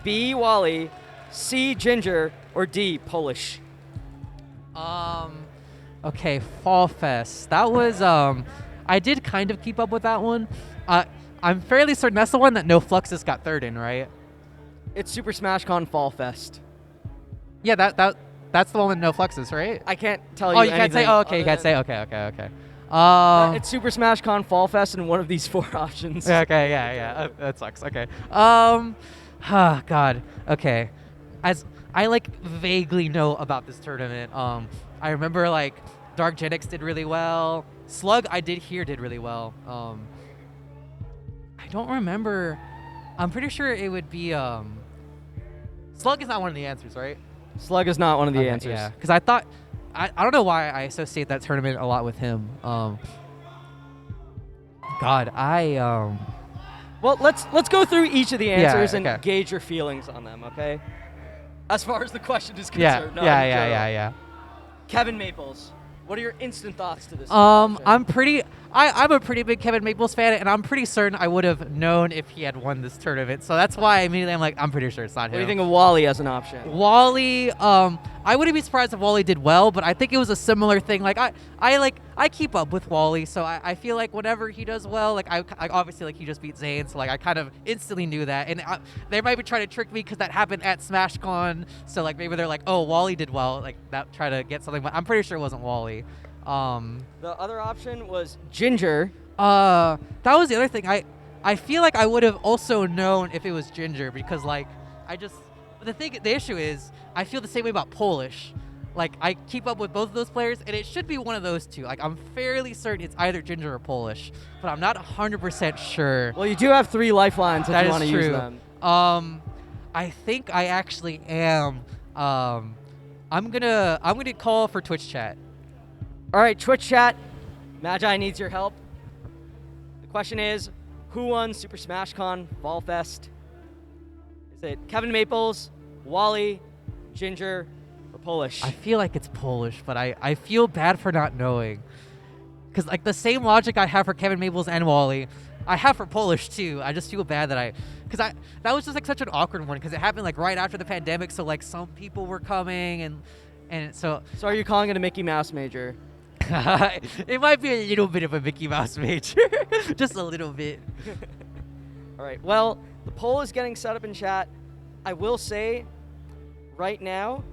B, Wally, C, Ginger, or D, Polish. Okay, Fall Fest. That was I did kind of keep up with that one. I'm fairly certain that's the one that No Fluxus got third in, right? It's Super Smash Con Fall Fest. Yeah, that's the one with No Fluxus, right? I can't tell you. Oh, you can't say. anything Oh, okay, you other can't say. than- Okay. It's Super Smash Con Fall Fest and one of these 4 options. Okay, yeah. That sucks. Okay. God. Okay. As I like vaguely know about this tournament. I remember like Dark Genix did really well. Slug I did hear did really well. I don't remember. I'm pretty sure it would be Slug is not one of the answers, right? Slug is not one of the Okay, answers. Yeah, because I thought I don't know why I associate that tournament a lot with him. God, Well, let's go through each of the answers okay. and gauge your feelings on them, okay? As far as the question is yeah, concerned. not in general. yeah. Kevin Maples, what are your instant thoughts to this? I'm question? I'm a pretty big Kevin Maples fan, and I'm pretty certain I would have known if he had won this tournament. So that's why immediately I'm like, I'm pretty sure it's not him. What do you think of Wally as an option? Wally, I wouldn't be surprised if Wally did well, but I think it was a similar thing. Like I keep up with Wally, so I feel like whenever he does well, like I obviously like he just beat Zayn, so like I kind of instantly knew that, and they might be trying to trick me because that happened at SmashCon, so like maybe they're like, oh, Wally did well, like that try to get something, but I'm pretty sure it wasn't Wally. The other option was Ginger. That was the other thing. I feel like I would have also known if it was Ginger because like the issue is I feel the same way about Polish. Like I keep up with both of those players and it should be one of those two. Like I'm fairly certain it's either Ginger or Polish, but I'm not 100% sure. Well, you do have 3 lifelines if That you is want to true. use them. I think I actually am. I'm gonna call for Twitch chat. All right, Twitch chat. Magi needs your help. The question is, who won Super Smash Con Fall Fest? Is it Kevin Maples, Wally, Ginger, or Polish? I feel like it's Polish, but I feel bad for not knowing. Because like the same logic I have for Kevin Maples and Wally, I have for Polish too. I just feel bad that that was just like such an awkward one because it happened like right after the pandemic, so like some people were coming and so. So are you calling it a Mickey Mouse major? It might be a little bit of a Mickey Mouse major, just a little bit. All right. Well, the poll is getting set up in chat. I will say, right now,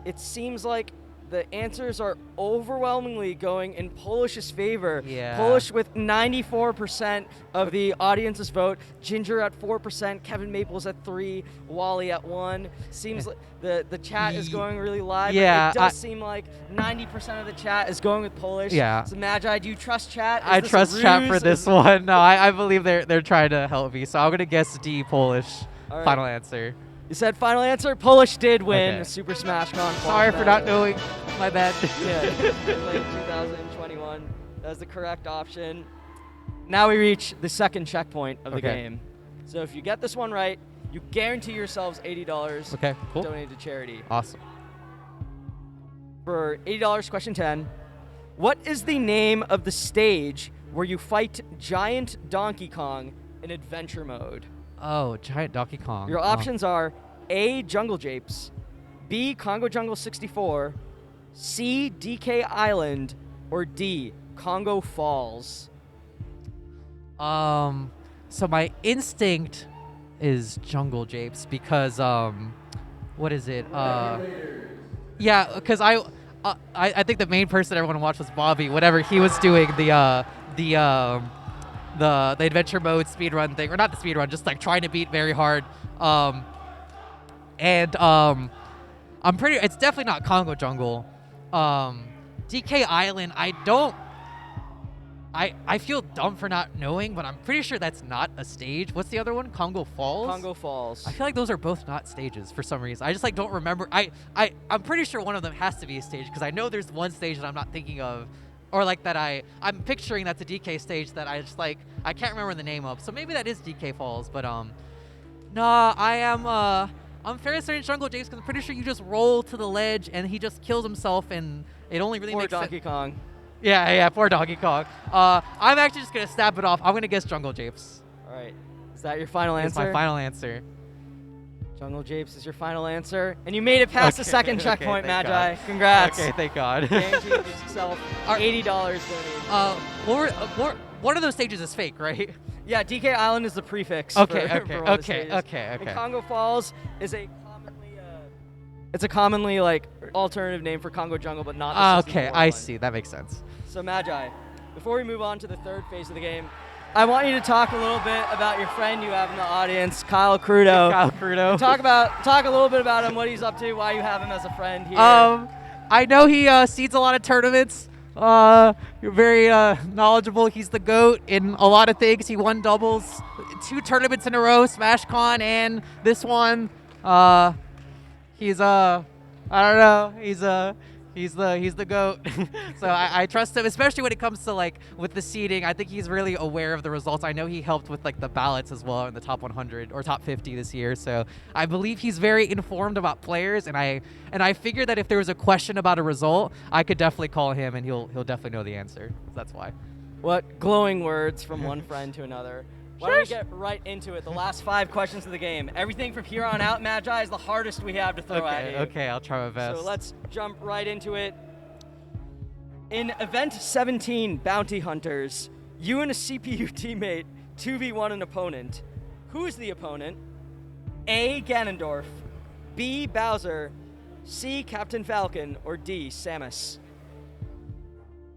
it seems like the answers are overwhelmingly going in Polish's favor. Yeah. Polish with 94% of the audience's vote. Ginger at 4%. Kevin Maples at 3%. Wally at 1%. Seems like the chat is going really live. Yeah, But it does seem like 90% of the chat is going with Polish. Yeah. So Magi, do you trust chat? Is I this a trust chat for ruse? this one. No, I believe they're trying to help me, so I'm gonna guess D, Polish. All right. Final answer. You said final answer. Polish did win Okay. Super Smash Con. Sorry for not knowing. My bad. Yeah, in late 2021. That was the correct option. Now we reach the second checkpoint of the Okay. game. So if you get this one right, you guarantee yourselves $80 Okay, cool. donated to charity. Awesome. For $80, question 10. What is the name of the stage where you fight Giant Donkey Kong in adventure mode? Oh, Giant Donkey Kong. Your options are A, Jungle Japes, B, Congo Jungle 64, C, DK Island, or D, Congo Falls. So my instinct is Jungle Japes because what is it? Yeah, because I think the main person everyone watched was Bobby. Whatever he was doing the adventure mode speedrun thing, or not the speedrun, just like trying to beat very hard. I'm pretty. It's definitely not Congo Jungle. DK Island. I feel dumb for not knowing, but I'm pretty sure that's not a stage. What's the other one? Congo Falls? Congo Falls. I feel like those are both not stages for some reason. I just like don't remember. I'm pretty sure one of them has to be a stage because I know there's one stage that I'm not thinking of, or like that I'm picturing that's a DK stage that I just like I can't remember the name of. So maybe that is DK Falls, but nah, I'm fairly certain Jungle Japes because I'm pretty sure you just roll to the ledge and he just kills himself and it only really makes Donkey Kong. Yeah, poor Donkey Kong. I'm actually just gonna snap it off. I'm gonna guess Jungle Japes. All right. Is that your final answer? That's my final answer. Jungle Japes is your final ansher, and you made it past the second checkpoint, thank Magi. God. Congrats. Okay, thank God. Guaranteed yourself $80 donated. One of those stages is fake, right? Yeah, DK Island is the prefix. Okay, for one of the stages. okay. And Congo Falls is a commonly, it's a commonly like alternative name for Congo Jungle, but not. The Okay, Season 4 I one. see. That makes sense. So Magi, before we move on to the third phase of the game, I want you to talk a little bit about your friend you have in the audience, Kyle Crudo. Kyle Crudo. Talk a little bit about him, what he's up to, why you have him as a friend here. I know he seeds a lot of tournaments. You're very knowledgeable. He's the GOAT in a lot of things. He won doubles 2 tournaments in a row, SmashCon and this one. He's I don't know. He's the GOAT. So I trust him, especially when it comes to like with the seeding. I think he's really aware of the results. I know he helped with like the ballots as well in the top 100 or top 50 this year. So I believe he's very informed about players, and I figured that if there was a question about a result, I could definitely call him and he'll definitely know the answer. That's why. What glowing words from one friend to another. Why don't we get right into it? The last 5 questions of the game. Everything from here on out, Magi, is the hardest we have to throw at you. Okay, I'll try my best. So let's jump right into it. In Event 17, Bounty Hunters, you and a CPU teammate 2v1 an opponent. Who is the opponent? A. Ganondorf, B. Bowser, C. Captain Falcon, or D. Samus?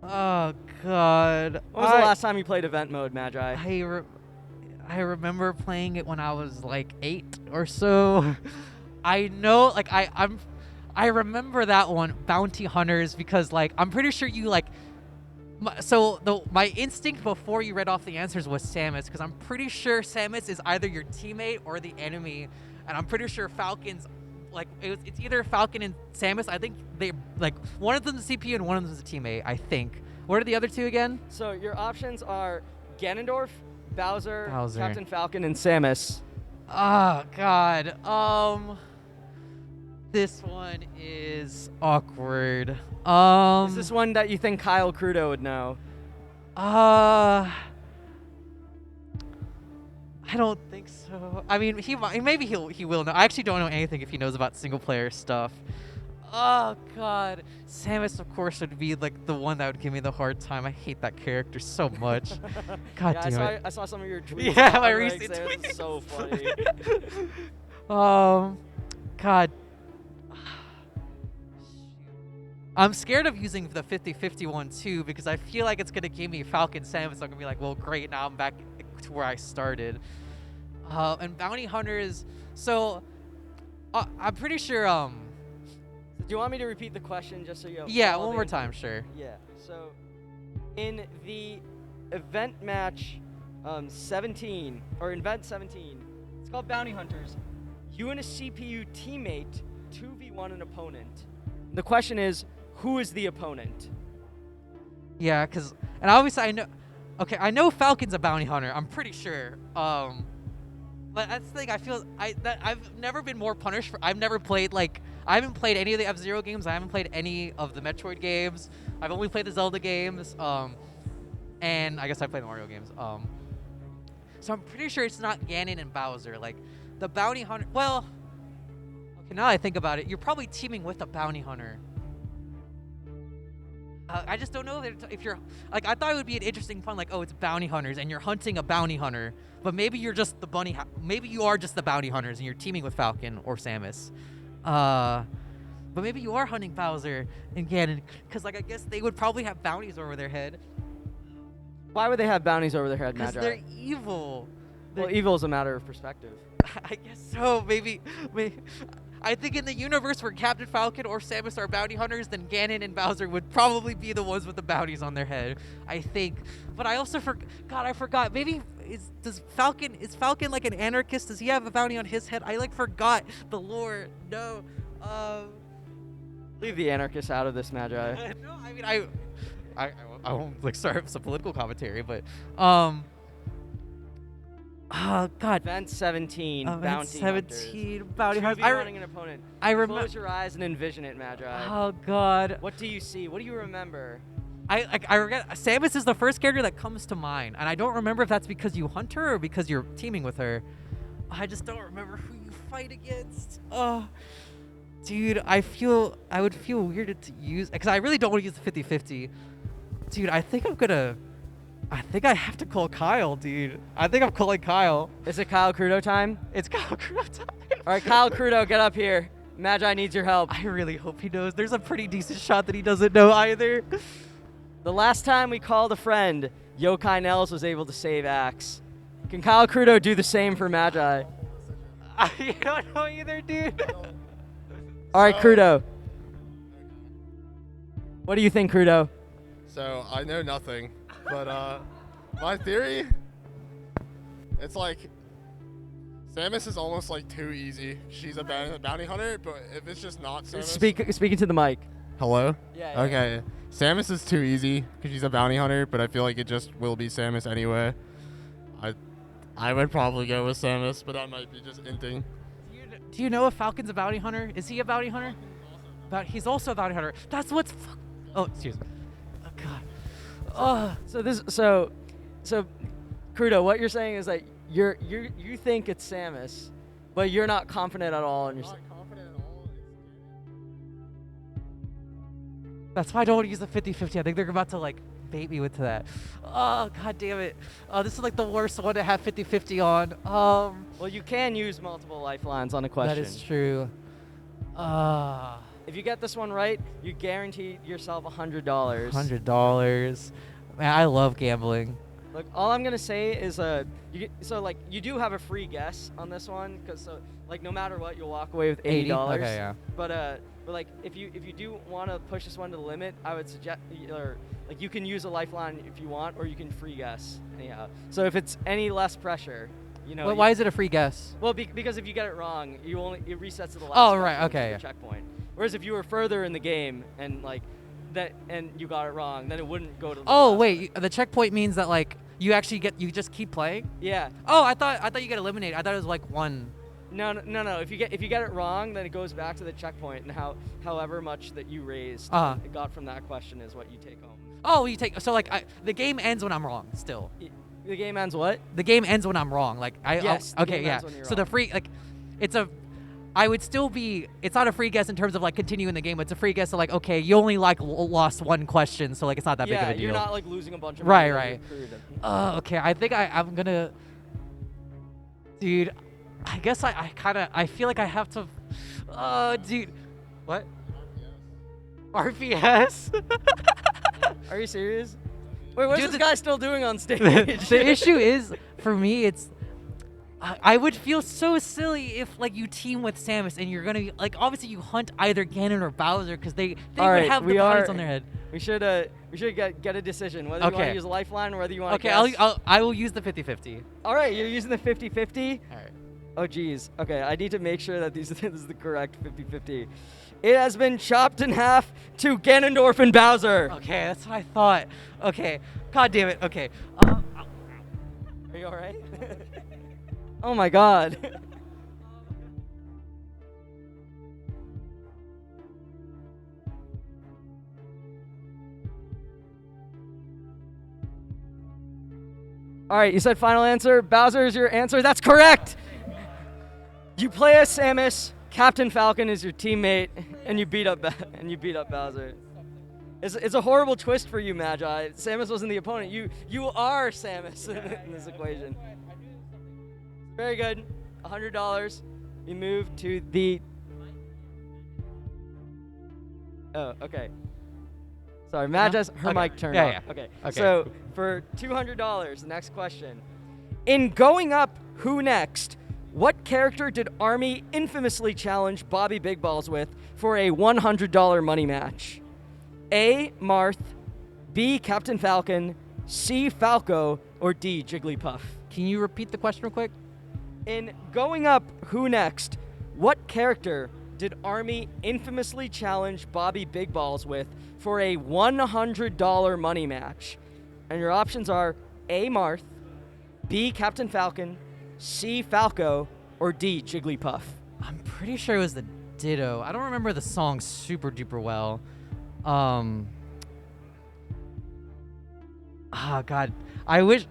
Oh, God. When was the last time you played event mode, Magi? I remember playing it when I was like 8 or so. I know, like I remember that one, Bounty Hunters, because like I'm pretty sure you like. My instinct before you read off the answers was Samus, because I'm pretty sure Samus is either your teammate or the enemy, and I'm pretty sure Falcon's like it's either Falcon and Samus. I think they like one of them's a CPU and one of them's a teammate. I think. What are the other 2 again? So your options are Ganondorf, Bowser, Bowser. Captain Falcon, and Samus. Oh, God. This one is awkward. Is this one that you think Kyle Crudo would know? I don't think so. I mean, maybe he will know. I actually don't know anything if he knows about single player stuff. Oh, God. Samus, of course, would be like the one that would give me the hard time. I hate that character so much. God Yeah, damn it. I saw some of your tweets. Yeah, my Like, recent Samus tweets. is so funny. God. I'm scared of using the 50-50 one too, because I feel like it's gonna give me Falcon Samus. I'm gonna be like, well, great, now I'm back to where I started. And Bounty Hunters. So, I'm pretty sure. Do you want me to repeat the question just so you have Yeah, all one the more info? time, sure. Yeah. So, in the event match 17, or event 17, it's called Bounty Hunters. You and a CPU teammate 2v1 an opponent. The question is, who is the opponent? Yeah, and obviously I know. Okay, I know Falcon's a bounty hunter. I'm pretty sure. But that's the thing. I feel I've never been more punished for. I've never played like. I haven't played any of the F-Zero games. I haven't played any of the Metroid games. I've only played the Zelda games. And I guess I played the Mario games. So I'm pretty sure it's not Ganon and Bowser. Like, the bounty hunter. Well, okay. Now I think about it, you're probably teaming with a bounty hunter. I just don't know if you're like. I thought it would be an interesting fun, like, oh, it's bounty hunters and you're hunting a bounty hunter, but maybe you're just the maybe you are just the bounty hunters and you're teaming with Falcon or Samus. But maybe you are hunting Bowser and Ganon, because like I guess they would probably have bounties over their head. Why would they have bounties over their head, Because Magi? they're evil. Well, evil is a matter of perspective. I guess so. Maybe. I think in the universe where Captain Falcon or Samus are bounty hunters, then Ganon and Bowser would probably be the ones with the bounties on their head. I think. But I also I forgot. Maybe is Falcon like an anarchist? Does he have a bounty on his head? I like forgot the lore. No. Leave the anarchists out of this, Magi. No, I mean I won't like start some political commentary, but oh God. Event 17, Event bounty 17, bounty hunters. Hunting an opponent. I remember. Close your eyes and envision it, Magi. Oh God. What do you see? What do you remember? I forget. Samus is the first character that comes to mind, and I don't remember if that's because you hunt her or because you're teaming with her. I just don't remember who you fight against. Oh, dude, I would feel weird to use, because I really don't want to use the 50-50. Dude, I think I have to call Kyle, dude. I think I'm calling Kyle. Is it Kyle Crudo time? It's Kyle Crudo time. All right, Kyle Crudo, get up here. Magi needs your help. I really hope he knows. There's a pretty decent shot that he doesn't know either. The last time we called a friend, Yokai Nels was able to save Axe. Can Kyle Crudo do the same for Magi? I don't know either, dude. All right, Crudo. What do you think, Crudo? So I know nothing, but my theory, it's like Samus is almost like too easy. She's a bounty hunter, but if it's just not Samus. Speaking to the mic. Hello? Yeah. Okay. Samus is too easy because she's a bounty hunter, but I feel like it just will be Samus anyway. I would probably go with Samus, but I might be just inting. Do you know if Falcon's a bounty hunter? Is he a bounty hunter? He's also a bounty hunter. That's what's. Oh, excuse me. Oh God. So Crudo, what you're saying is that you think it's Samus, but you're not confident at all in yourself. That's why I don't want to use the 50-50. I think they're about to like bait me with that. Oh God damn it. Oh, this is like the worst one to have 50-50 on. Well, you can use multiple lifelines on a question. That is true. If you get this one right, you guarantee yourself $100. $100. Man, I love gambling. Look, all I'm gonna say is you do have a free guess on this one, because no matter what, you'll walk away with $80. Okay, yeah. But like if you do want to push this one to the limit, I would suggest you can use a lifeline if you want, or you can free guess anyhow. So if it's any less pressure, Well, why is it a free guess? Well, because if you get it wrong, it resets to the last. Oh, right, okay. Checkpoint. Whereas if you were further in the game and and you got it wrong, then it wouldn't go to. Oh wait, the checkpoint means that like you just keep playing. Yeah. Oh, I thought you get eliminated. I thought it was like one. No. If you get it wrong, then it goes back to the checkpoint, and however much that you raised it got from that question is what you take home. Oh, you take the game ends when I'm wrong. Still. The game ends what? The game ends when I'm wrong. Like Yes. Okay, yeah. So the free I would still be. It's not a free guess in terms of like continuing the game. It's a free guess of like, okay, you only like lost one question, so like it's not that big of a deal. Yeah, you're not like losing a bunch of money. Right. Okay. I think I'm gonna. Dude, I guess I feel like I have to. Dude, what? RPS? Are you serious? Wait, what's Dude, this guy still doing on stage? The issue is, for me, it's. I would feel so silly if like you team with Samus and you're gonna like obviously you hunt either Ganon or Bowser because they would have the bodies on their head. We should get a decision whether you want to use a lifeline or whether you want to. Okay, I will use the 50-50. All right, you're using the 50-50. All right. Oh geez. Okay, I need to make sure that this is the correct 50-50. It has been chopped in half to Ganondorf and Bowser. Okay, that's what I thought. Okay, God damn it. Okay. Are you all right? Oh my God. All right, you said final answer. Bowser is your answer. That's correct. You play as Samus. Captain Falcon is your teammate, and you beat up Bowser. It's a horrible twist for you, Magi. Samus wasn't the opponent. You are Samus in this equation. Very good. $100. We move to the... Oh, okay. Sorry, Magi's her Okay. mic turned Yeah, off. yeah. Okay. Okay, So cool. for $200, the next question. In Going Up, Who Next? What character did Army infamously challenge Bobby Big Balls with for a $100 money match? A. Marth, B. Captain Falcon, C. Falco, or D. Jigglypuff? Can you repeat the question real quick? In Going Up, Who Next? What character did Army infamously challenge Bobby Big Balls with for a $100 money match? And your options are A. Marth, B. Captain Falcon, C. Falco, or D. Jigglypuff? I'm pretty sure it was the Ditto. I don't remember the song super duper well. God. I wish...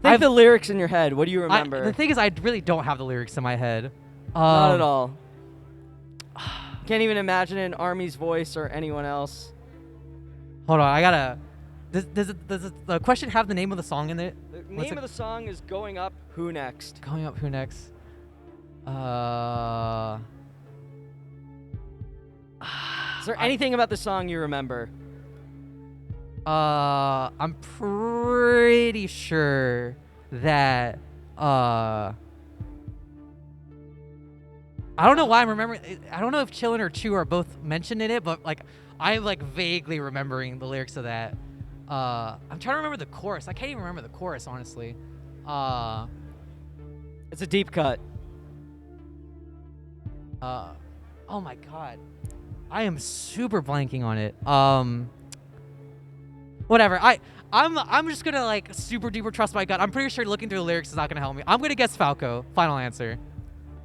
Think the lyrics in your head. What do you remember? The thing is, I really don't have the lyrics in my head. Not at all. Can't even imagine an Army's voice or anyone else. Hold on, I gotta... Does the question have the name of the song in it? The name of the song is Going Up, Who Next? Going Up, Who Next? Is there anything about the song you remember? I'm pretty sure that, I don't know why I'm remembering. I don't know if Chillin' or Chew are both mentioned in it, but like I'm like vaguely remembering the lyrics of that. I'm trying to remember the chorus. I can't even remember the chorus, honestly. It's a deep cut. Oh my god, I am super blanking on it. Whatever. I'm just gonna like super duper trust my gut. I'm pretty sure looking through the lyrics is not gonna help me. I'm gonna guess Falco. Final answer.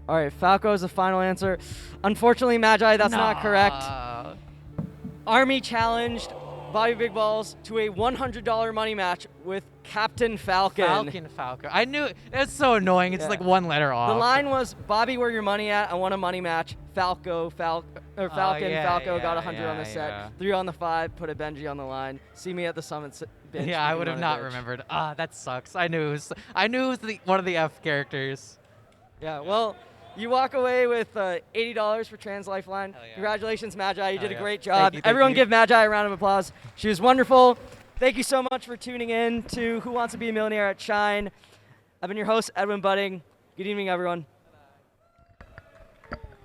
All right, Falco is the final answer. Unfortunately, Magi, that's not correct. Army challenged Bobby Big Balls to a $100 money match with Captain Falcon. Falco. I knew it's so annoying. It's Yeah. like one letter off. The line was, Bobby, where your money at? I want a money match. Falcon, yeah, Falco got yeah, 100 on the set. yeah. 3 on the 5, put a Benji on the line. See me at the Summit bench. Yeah, I drinking would have on a not ditch. remembered. That sucks. I knew it was one of the F characters. Yeah, well, you walk away with $80 for Trans Lifeline. Hell yeah. Congratulations, Magi. You did a yeah. great Thank job. you, thank Everyone you. give Magi a round of applause. She was wonderful. Thank you so much for tuning in to Who Wants to Be a Millionaire at Shine. I've been your host, Edwin Budding. Good evening, everyone.